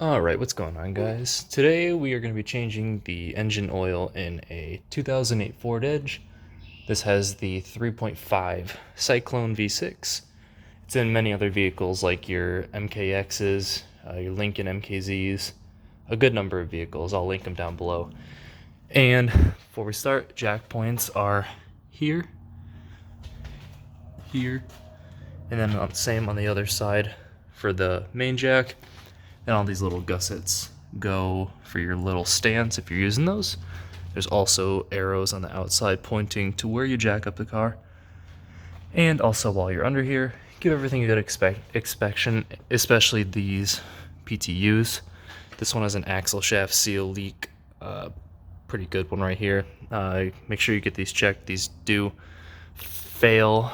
Alright, what's going on, guys? Today we are going to be changing the engine oil in a 2008 Ford Edge. This has the 3.5 Cyclone V6. It's in many other vehicles like your MKXs, your Lincoln MKZs, a good number of vehicles. I'll link them down below. And before we start, jack points are here, here, and then same on the other side for the main jack. And all these little gussets go for your little stands if you're using those. There's also arrows on the outside pointing to where you jack up the car. And also while you're under here, give everything a good inspection, especially these PTUs. This one has an axle shaft seal leak, pretty good one right here. Make sure you get these checked. These do fail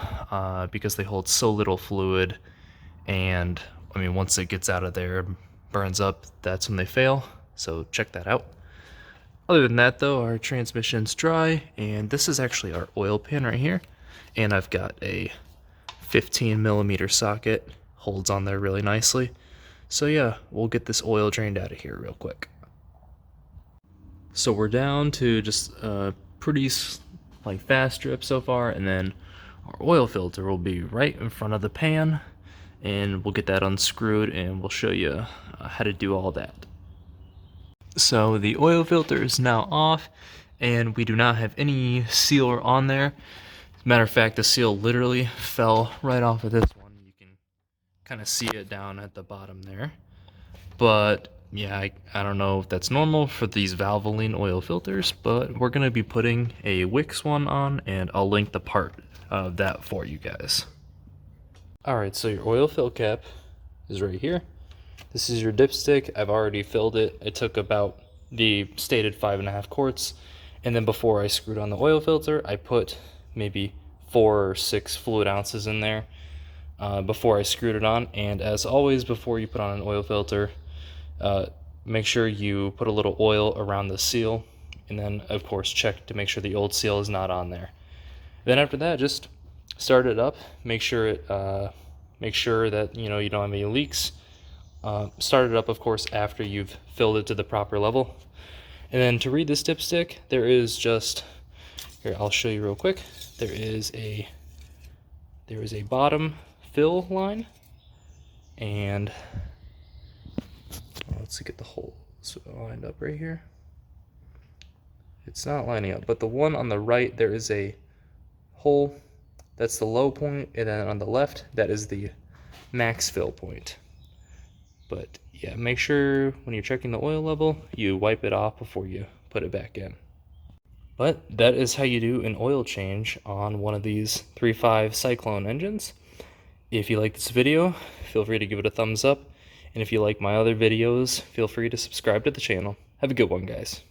because they hold so little fluid, and I mean once it gets out of there, burns up, that's when they fail, so check that out. Other than that though, our transmission's dry, and this is actually our oil pan right here, and I've got a 15mm socket, holds on there really nicely. So yeah, we'll get this oil drained out of here real quick. So we're down to just a pretty fast drip so far, and then our oil filter will be right in front of the pan, and we'll get that unscrewed and we'll show you how to do all that. So the oil filter is now off, and we do not have any sealer on there. As a matter of fact, the seal literally fell right off of this one. You can kind of see it down at the bottom there. But yeah, I don't know if that's normal for these Valvoline oil filters, but we're going to be putting a Wix one on, and I'll link the part of that for you guys. Alright, so your oil fill cap is right here. This is your dipstick. I've already filled it. It took about the stated 5.5 quarts. And then before I screwed on the oil filter, I put maybe 4 or 6 fluid ounces in there before I screwed it on. And as always, before you put on an oil filter, make sure you put a little oil around the seal. And then, of course, check to make sure the old seal is not on there. Then after that, just start it up. Make sure that you don't have any leaks. Start it up, of course, after you've filled it to the proper level. And then to read this dipstick, there is just here. I'll show you real quick. There is a bottom fill line, and let's get the hole lined up right here. It's not lining up, but the one on the right, there is a hole. That's the low point, and then on the left, that is the max fill point. But yeah, make sure when you're checking the oil level, you wipe it off before you put it back in. But that is how you do an oil change on one of these 3.5 Cyclone engines. If you like this video, feel free to give it a thumbs up. And if you like my other videos, feel free to subscribe to the channel. Have a good one, guys.